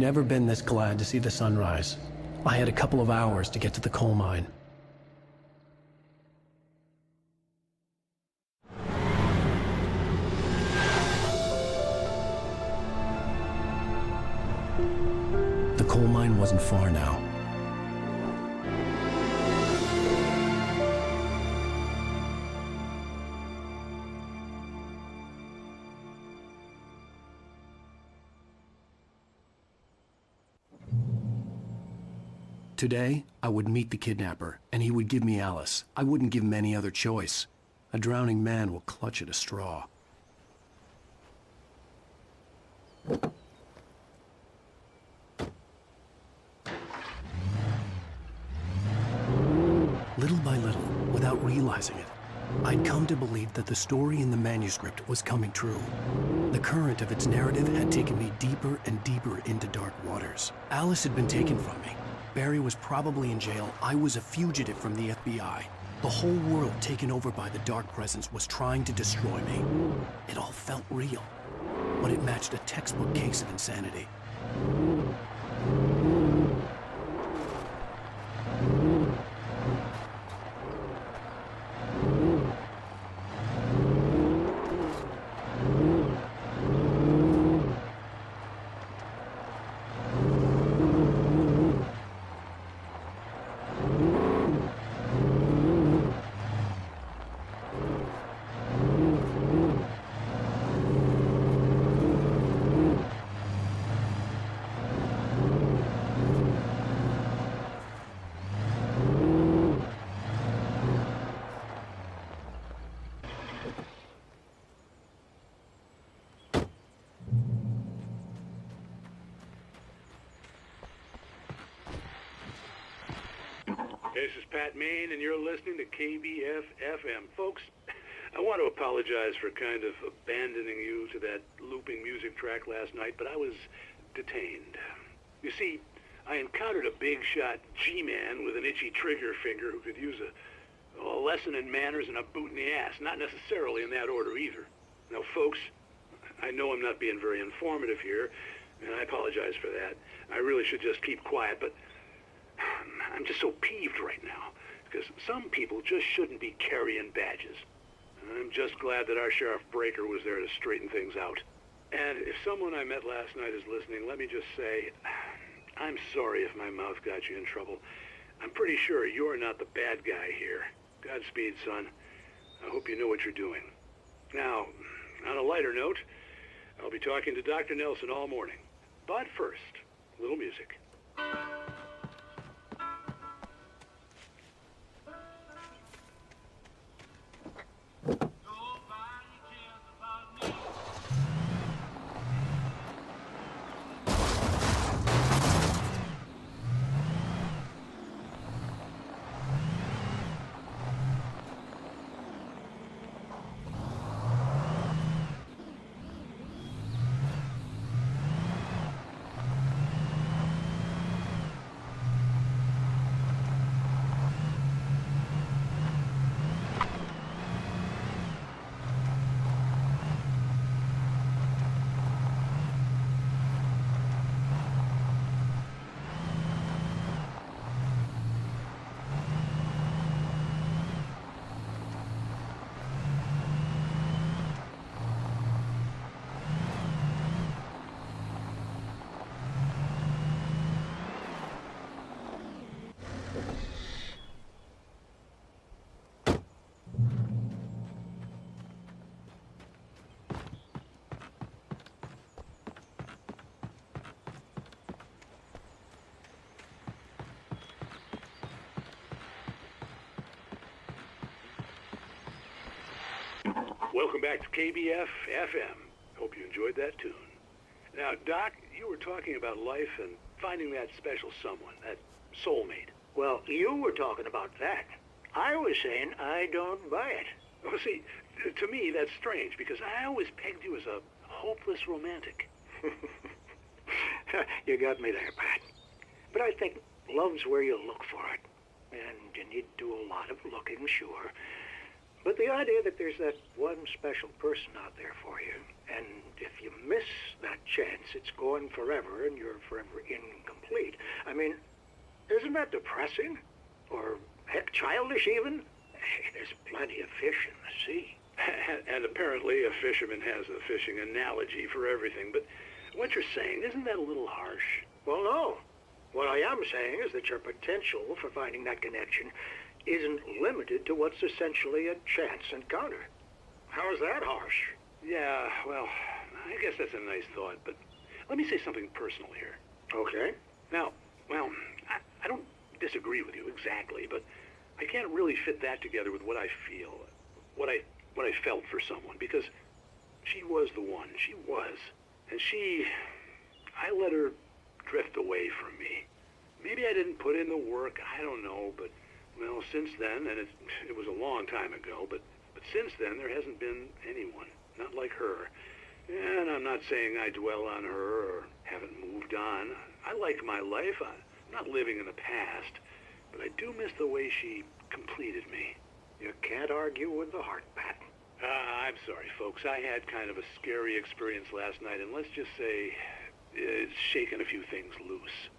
never been this glad to see the sunrise. I had a couple of hours to get to the coal mine. The coal mine wasn't far now. Today, I would meet the kidnapper, and he would give me Alice. I wouldn't give him any other choice. A drowning man will clutch at a straw. Little by little, without realizing it, I'd come to believe that the story in the manuscript was coming true. The current of its narrative had taken me deeper and deeper into dark waters. Alice had been taken from me. Barry was probably in jail. I was a fugitive from the FBI. The whole world taken over by the Dark Presence was trying to destroy me. It all felt real, but it matched a textbook case of insanity. This is Pat Main, and you're listening to KBF-FM. Folks, I want to apologize for kind of abandoning you to that looping music track last night, but I was detained. You see, I encountered a big-shot G-man with an itchy trigger finger who could use a lesson in manners and a boot in the ass. Not necessarily in that order, either. Now, folks, I know I'm not being very informative here, and I apologize for that. I really should just keep quiet, but I'm just so peeved right now, because some people just shouldn't be carrying badges. I'm just glad that our Sheriff Breaker was there to straighten things out. And if someone I met last night is listening, let me just say, I'm sorry if my mouth got you in trouble. I'm pretty sure you're not the bad guy here. Godspeed, son. I hope you know what you're doing. Now, on a lighter note, I'll be talking to Dr. Nelson all morning. But first, a little music. Welcome back to KBF-FM. Hope you enjoyed that tune. Now, Doc, you were talking about life and finding that special someone, that soulmate. Well, you were talking about that. I was saying I don't buy it. Well, see, to me, that's strange, because I always pegged you as a hopeless romantic. You got me there, Pat. But I think love's where you look for it. And you need to do a lot of looking, sure. But the idea that there's that one special person out there for you, and if you miss that chance, it's gone forever and you're forever incomplete. I mean, isn't that depressing? Or, heck, childish even? Hey, there's plenty of fish in the sea. And apparently a fisherman has a fishing analogy for everything, but what you're saying, isn't that a little harsh? Well, no. What I am saying is that your potential for finding that connection isn't limited to what's essentially a chance encounter. How is that harsh? Yeah, well, I guess that's a nice thought, but let me say something personal here. Okay. Now, well, I don't disagree with you exactly, but I can't really fit that together with what I feel, what I felt for someone, because she was the one. She was. And I let her drift away from me. Maybe I didn't put in the work, I don't know, but, well, since then, and it was a long time ago, but since then there hasn't been anyone, not like her. And I'm not saying I dwell on her or haven't moved on. I like my life. I'm not living in the past, but I do miss the way she completed me. You can't argue with the heart, Pat. I'm sorry, folks. I had kind of a scary experience last night, and let's just say it's shaken a few things loose.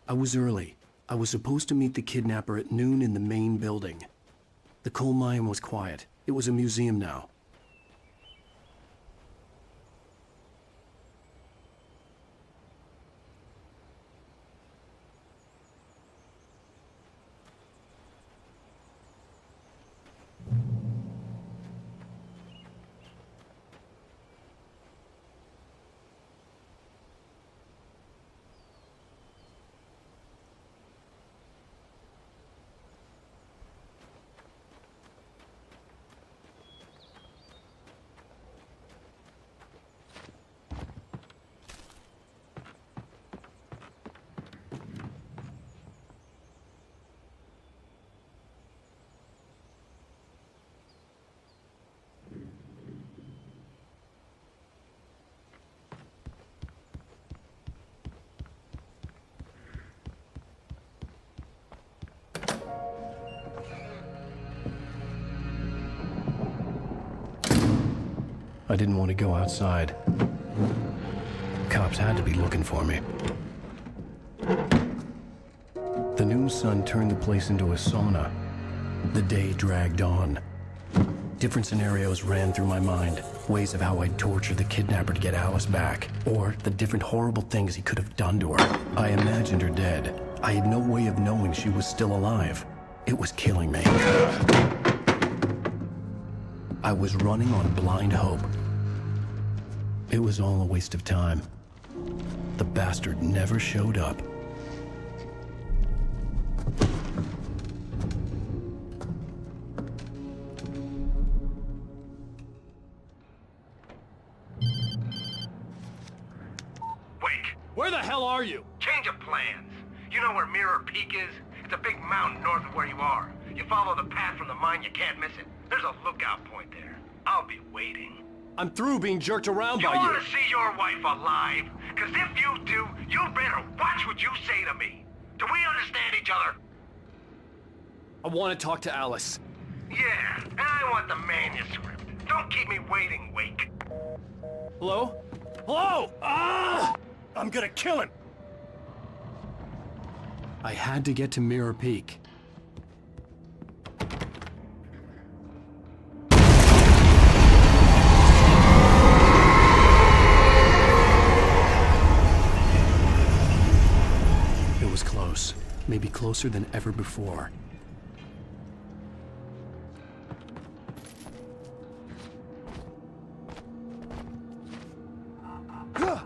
I was early. I was supposed to meet the kidnapper at noon in the main building. The coal mine was quiet. It was a museum now. I didn't want to go outside. Cops had to be looking for me. The noon sun turned the place into a sauna. The day dragged on. Different scenarios ran through my mind. Ways of how I'd torture the kidnapper to get Alice back. Or the different horrible things he could have done to her. I imagined her dead. I had no way of knowing she was still alive. It was killing me. I was running on blind hope. It was all a waste of time. The bastard never showed up. Where the hell are you? Change of plans. You know where Mirror Peak is? It's a big mountain north of where you are. You follow the path from the mine, you can't miss it. There's a lookout point there. I'll be waiting. I'm through being jerked around by you. You want to see your wife alive? Because if you do, you better watch what you say to me. Do we understand each other? I want to talk to Alice. Yeah, and I want the manuscript. Don't keep me waiting, Wake. Hello? Hello? Ah! I'm gonna kill him! I had to get to Mirror Peak. It was close. Maybe closer than ever before. Ugh!